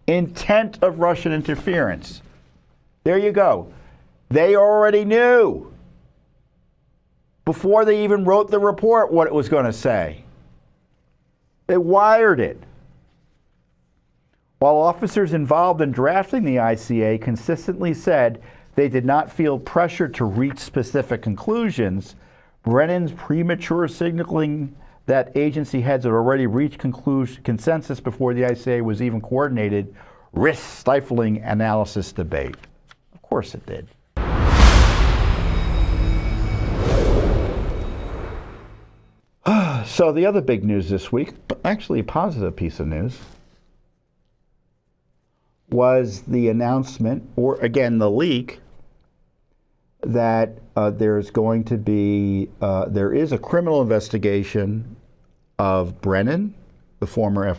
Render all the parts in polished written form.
Intent of Russian interference. There you go. They already knew before they even wrote the report what it was going to say. They wired it. While officers involved in drafting the ICA consistently said they did not feel pressure to reach specific conclusions, Brennan's premature signaling that agency heads had already reached consensus before the ICA was even coordinated risked stifling analysis debate. Of course it did. So the other big news this week, actually a positive piece of news, was the announcement, or again the leak, that there's going to be, there is a criminal investigation of Brennan, the former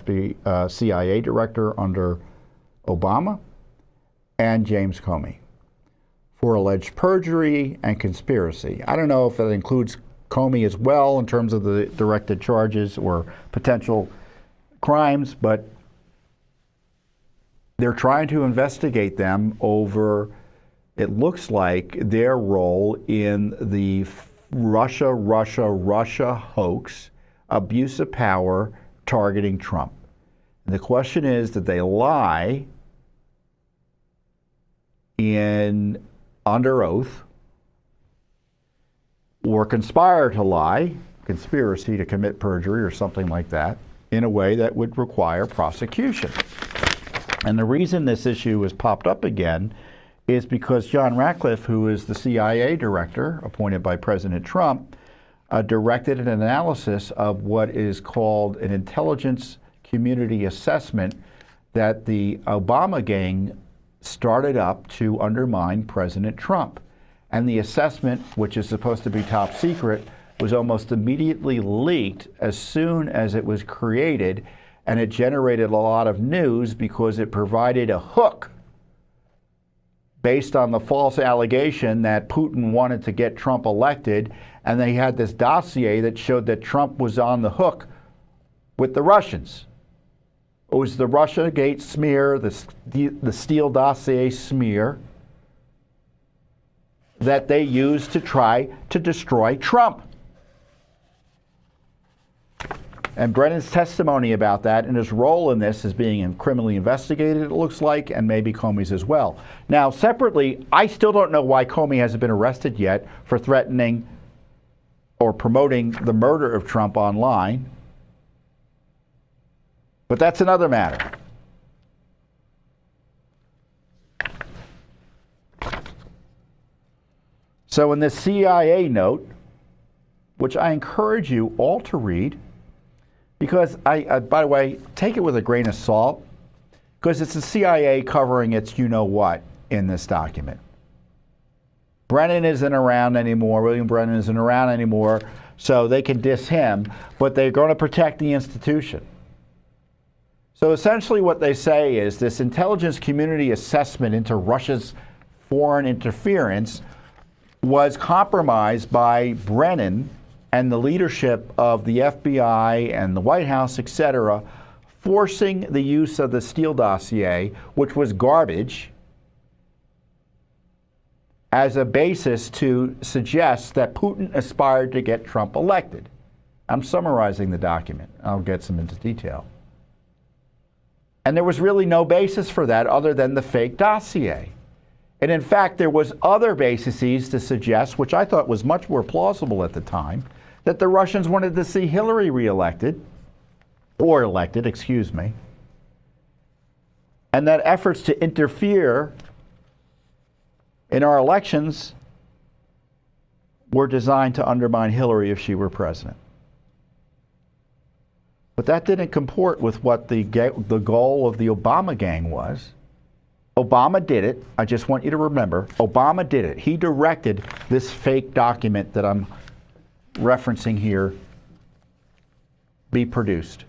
CIA director under Obama, and James Comey for alleged perjury and conspiracy. I don't know if that includes Comey as well in terms of the directed charges or potential crimes, but they're trying to investigate them over, it looks like, their role in the Russia hoax, abuse of power, targeting Trump. And the question is, did they lie under oath, or conspire to lie, conspiracy to commit perjury or something like that, in a way that would require prosecution? And the reason this issue has popped up again is because John Ratcliffe, who is the CIA director appointed by President Trump, directed an analysis of what is called an intelligence community assessment that the Obama gang started up to undermine President Trump. And the assessment, which is supposed to be top secret, was almost immediately leaked as soon as it was created, and it generated a lot of news because it provided a hook based on the false allegation that Putin wanted to get Trump elected, and they had this dossier that showed that Trump was on the hook with the Russians. It was the Russiagate smear, the Steele dossier smear, that they used to try to destroy Trump. And Brennan's testimony about that and his role in this is being criminally investigated, it looks like, and maybe Comey's as well. Now, separately, I still don't know why Comey hasn't been arrested yet for threatening or promoting the murder of Trump online. But that's another matter. So in this CIA note, which I encourage you all to read, because by the way, take it with a grain of salt, because it's the CIA covering its you-know-what in this document. Brennan isn't around anymore, William Brennan isn't around anymore, so they can diss him, but they're going to protect the institution. So essentially what they say is this intelligence community assessment into Russia's foreign interference was compromised by Brennan and the leadership of the FBI and the White House, etc., forcing the use of the Steele dossier, which was garbage, as a basis to suggest that Putin aspired to get Trump elected. I'm summarizing the document. I'll get some into detail. And there was really no basis for that other than the fake dossier. And in fact, there was other bases to suggest, which I thought was much more plausible at the time, that the Russians wanted to see Hillary reelected, or elected, excuse me, and that efforts to interfere in our elections were designed to undermine Hillary if she were president. But that didn't comport with what the goal of the Obama gang was. Obama did it. I just want you to remember, Obama did it. He directed this fake document that I'm referencing here be produced.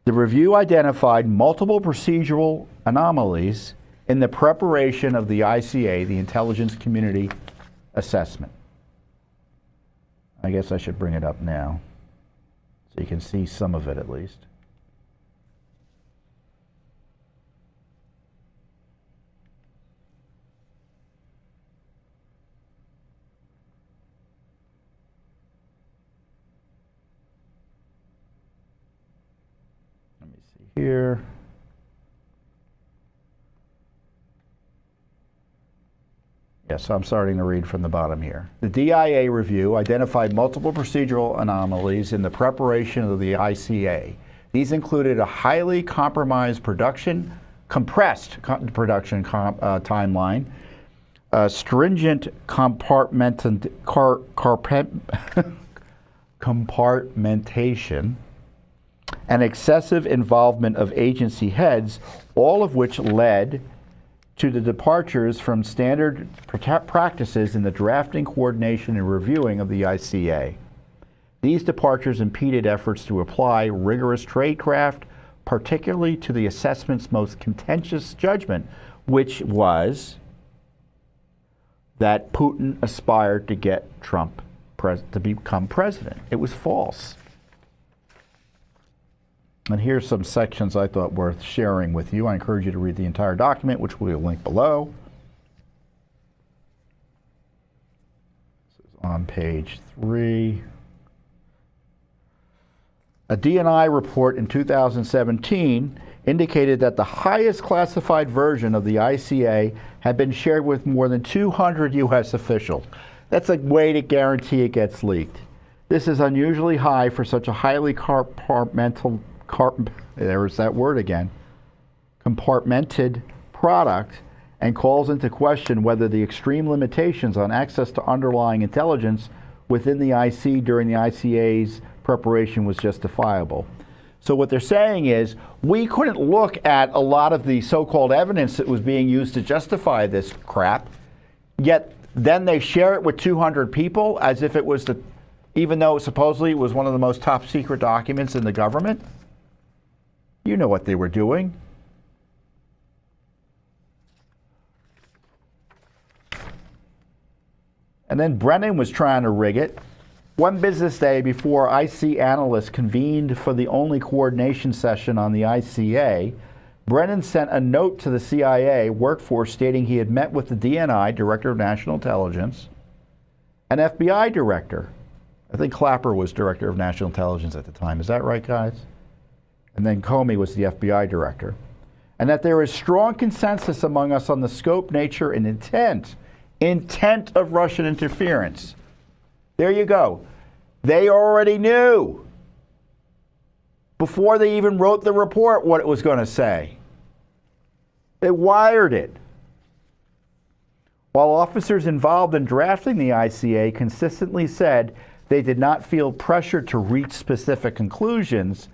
The review identified multiple procedural anomalies in the preparation of the ICA, the Intelligence Community Assessment. I guess I should bring it up now so you can see some of it at least. Let me see here. Yes, I'm starting to read from the bottom here. The DIA review identified multiple procedural anomalies in the preparation of the ICA. These included a highly compressed production timeline, stringent compartmentation, and excessive involvement of agency heads, all of which led to the departures from standard practices in the drafting, coordination, and reviewing of the ICA. These departures impeded efforts to apply rigorous tradecraft, particularly to the assessment's most contentious judgment, which was that Putin aspired to get Trump to become president. It was false. And here's some sections I thought worth sharing with you. I encourage you to read the entire document, which we'll link below. This is on page 3. A DNI report in 2017 indicated that the highest classified version of the ICA had been shared with more than 200 U.S. officials. That's a way to guarantee it gets leaked. This is unusually high for such a highly there's that word again, compartmented product, and calls into question whether the extreme limitations on access to underlying intelligence within the IC during the ICA's preparation was justifiable. So what they're saying is, we couldn't look at a lot of the so-called evidence that was being used to justify this crap, yet then they share it with 200 people as if it was even though supposedly it was one of the most top secret documents in the government. You know what they were doing. And then Brennan was trying to rig it. One business day before IC analysts convened for the only coordination session on the ICA, Brennan sent a note to the CIA workforce stating he had met with the DNI, Director of National Intelligence, and FBI Director. I think Clapper was Director of National Intelligence at the time. Is that right, guys? And then Comey was the FBI Director. And that there is strong consensus among us on the scope, nature, and intent of Russian interference. There you go. They already knew before they even wrote the report what it was going to say. They wired it. While officers involved in drafting the ICA consistently said they did not feel pressured to reach specific conclusions,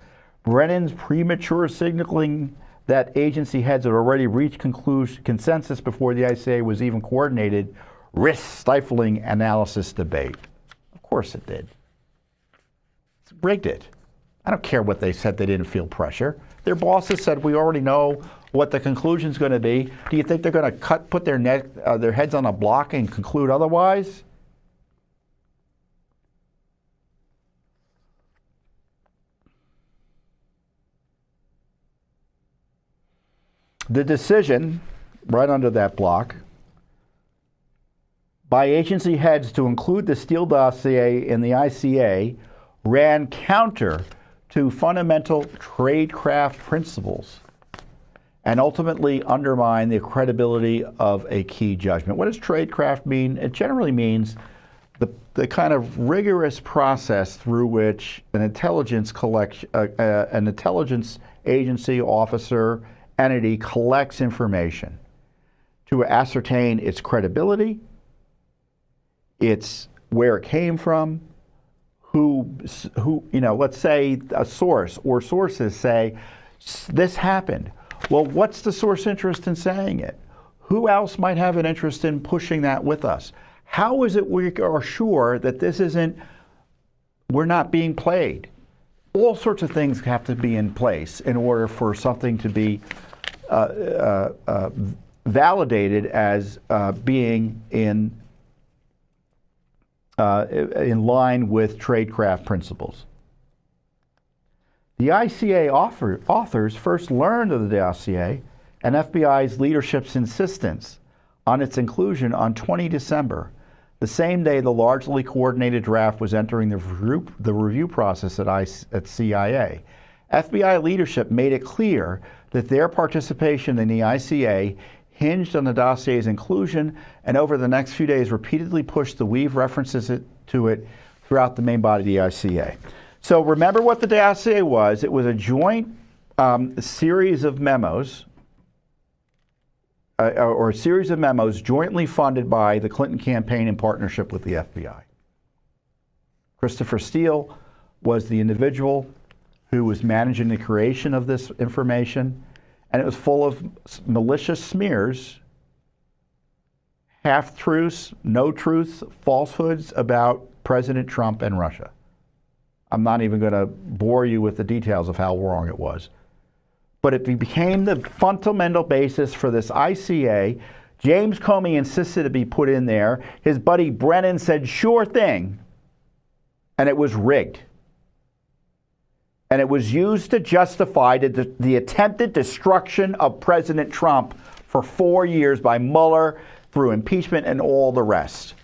Brennan's premature signaling that agency heads had already reached consensus before the ICA was even coordinated risked stifling analysis debate. Of course it did. It's rigged it. I don't care what they said they didn't feel pressure. Their bosses said, we already know what the conclusion's going to be. Do you think they're going to put their heads on a block and conclude otherwise? The decision, right under that block, by agency heads to include the Steele dossier in the ICA ran counter to fundamental tradecraft principles and ultimately undermined the credibility of a key judgment. What does tradecraft mean? It generally means the kind of rigorous process through which an intelligence agency officer entity collects information to ascertain its credibility, its where it came from, who, let's say a source or sources say, this happened. Well, what's the source interest in saying it? Who else might have an interest in pushing that with us? How is it we are sure that we're not being played? All sorts of things have to be in place in order for something to be validated as being in line with tradecraft principles. The ICA authors first learned of the dossier and FBI's leadership's insistence on its inclusion on 20 December, the same day the largely coordinated draft was entering the review process at CIA. FBI leadership made it clear that their participation in the ICA hinged on the dossier's inclusion, and over the next few days repeatedly pushed the weave references to it throughout the main body of the ICA. So remember what the dossier was. It was a joint series of memos, or a series of memos jointly funded by the Clinton campaign in partnership with the FBI. Christopher Steele was the individual who was managing the creation of this information, and it was full of malicious smears, half-truths, no truths, falsehoods about President Trump and Russia. I'm not even going to bore you with the details of how wrong it was. But it became the fundamental basis for this ICA. James Comey insisted it be put in there. His buddy Brennan said, sure thing. And it was rigged. And it was used to justify the attempted destruction of President Trump for 4 years by Mueller through impeachment and all the rest.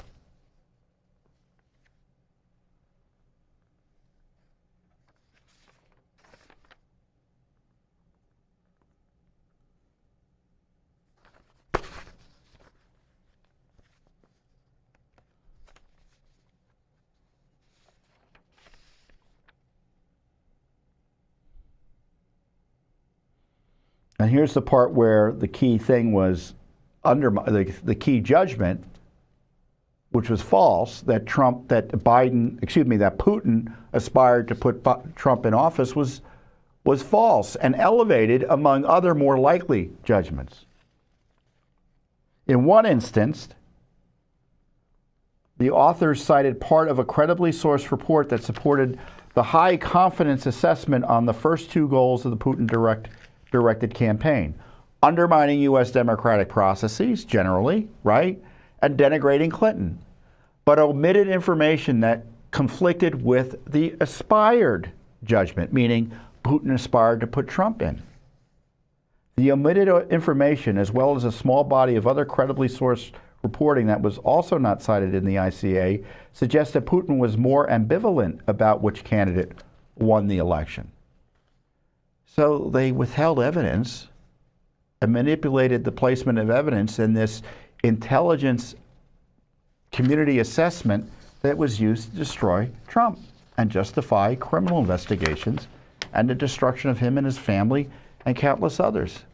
And here's the part where the key thing was the key judgment, which was false, that Putin aspired to put Trump in office was false and elevated among other more likely judgments. In one instance, the authors cited part of a credibly sourced report that supported the high confidence assessment on the first two goals of the Putin directed campaign: undermining U.S. democratic processes generally, right, and denigrating Clinton, but omitted information that conflicted with the aspired judgment, meaning Putin aspired to put Trump in. The omitted information, as well as a small body of other credibly sourced reporting that was also not cited in the ICA, suggests that Putin was more ambivalent about which candidate won the election. So they withheld evidence and manipulated the placement of evidence in this intelligence community assessment that was used to destroy Trump and justify criminal investigations and the destruction of him and his family and countless others.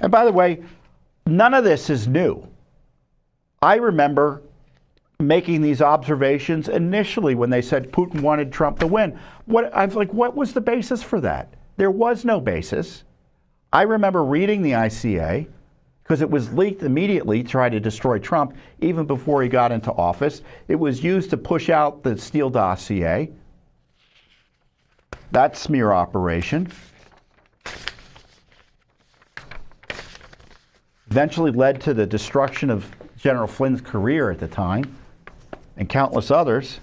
And by the way, none of this is new. I remember making these observations initially when they said Putin wanted Trump to win. I was like, what was the basis for that? There was no basis. I remember reading the ICA because it was leaked immediately to try to destroy Trump even before he got into office. It was used to push out the Steele dossier, that smear operation. Eventually led to the destruction of General Flynn's career at the time and countless others.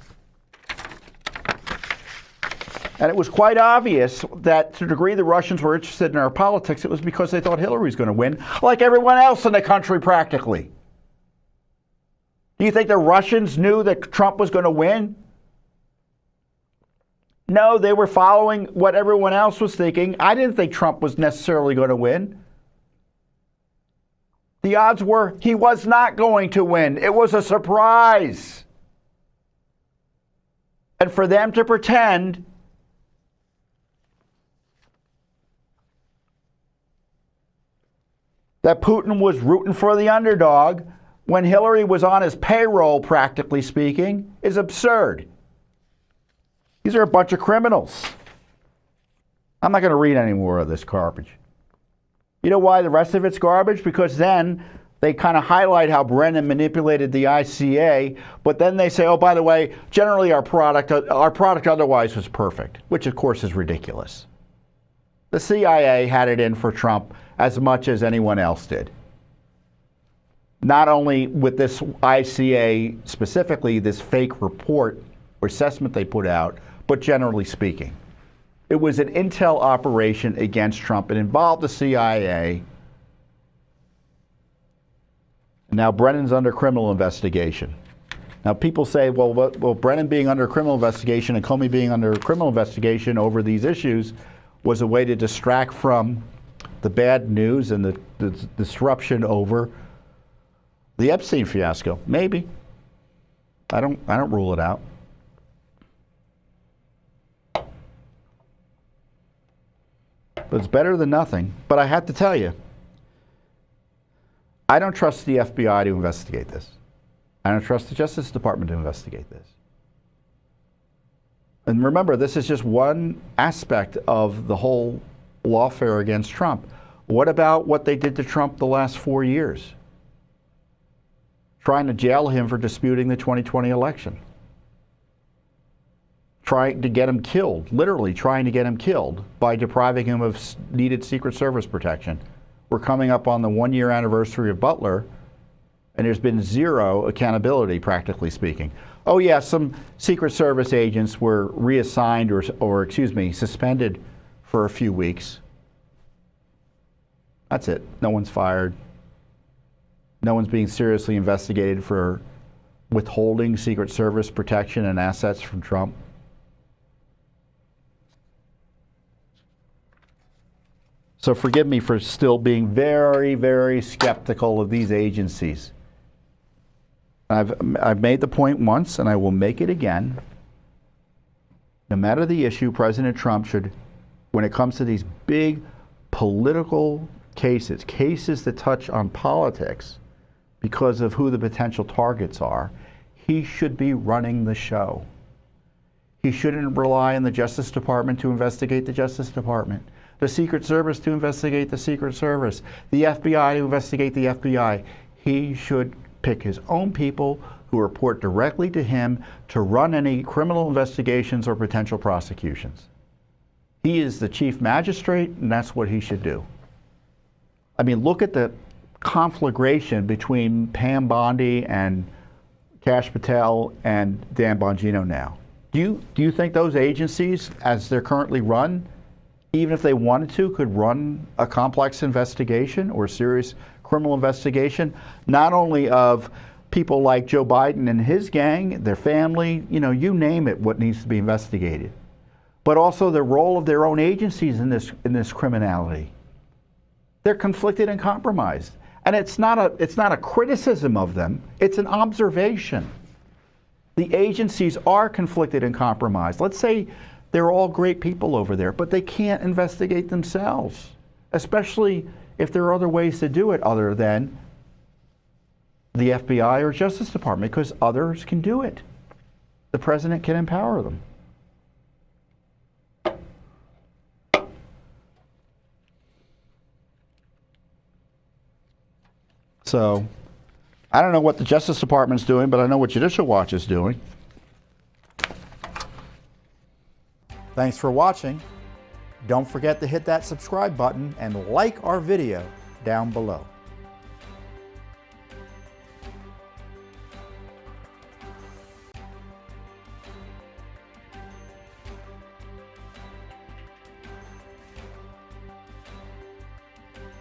And it was quite obvious that to the degree the Russians were interested in our politics, it was because they thought Hillary was going to win, like everyone else in the country practically. Do you think the Russians knew that Trump was going to win? No, they were following what everyone else was thinking. I didn't think Trump was necessarily going to win. The odds were he was not going to win. It was a surprise. And for them to pretend that Putin was rooting for the underdog when Hillary was on his payroll, practically speaking, is absurd. These are a bunch of criminals. I'm not going to read any more of this garbage. You know why the rest of it's garbage? Because then they kind of highlight how Brennan manipulated the ICA, but then they say, oh, by the way, generally our product otherwise was perfect, which of course is ridiculous. The CIA had it in for Trump as much as anyone else did. Not only with this ICA specifically, this fake report or assessment they put out, but generally speaking. It was an intel operation against Trump. It involved the CIA. Now Brennan's under criminal investigation. Now people say, well, Brennan being under criminal investigation and Comey being under criminal investigation over these issues was a way to distract from the bad news and the disruption over the Epstein fiasco. Maybe. I don't rule it out. But it's better than nothing. But I have to tell you, I don't trust the FBI to investigate this. I don't trust the Justice Department to investigate this. And remember, this is just one aspect of the whole lawfare against Trump. What about what they did to Trump the last 4 years? Trying to jail him for disputing the 2020 election. Trying to get him killed, literally trying to get him killed by depriving him of needed Secret Service protection. We're coming up on the 1-year anniversary of Butler, and there's been zero accountability, practically speaking. Oh yeah, some Secret Service agents were reassigned or suspended for a few weeks. That's it. No one's fired. No one's being seriously investigated for withholding Secret Service protection and assets from Trump. So forgive me for still being very, very skeptical of these agencies. I've made the point once, and I will make it again. No matter the issue, President Trump should, when it comes to these big political cases that touch on politics because of who the potential targets are, he should be running the show. He shouldn't rely on the Justice Department to investigate the Justice Department, the Secret Service to investigate the Secret Service, the FBI to investigate the FBI. He should pick his own people who report directly to him to run any criminal investigations or potential prosecutions. He is the chief magistrate, and that's what he should do. I mean, look at the conflagration between Pam Bondi and Kash Patel and Dan Bongino now. Do you think those agencies, as they're currently run, even if they wanted to, could run a complex investigation or serious criminal investigation, not only of people like Joe Biden and his gang, their family, you name it, what needs to be investigated, but also the role of their own agencies in this criminality? They're conflicted and compromised. And it's not a criticism of them, it's an observation. The agencies are conflicted and compromised. Let's say they're all great people over there, but they can't investigate themselves, especially if there are other ways to do it other than the FBI or Justice Department, because others can do it. The president can empower them. So, I don't know what the Justice Department's doing, but I know what Judicial Watch is doing. Thanks for watching. Don't forget to hit that subscribe button and like our video down below.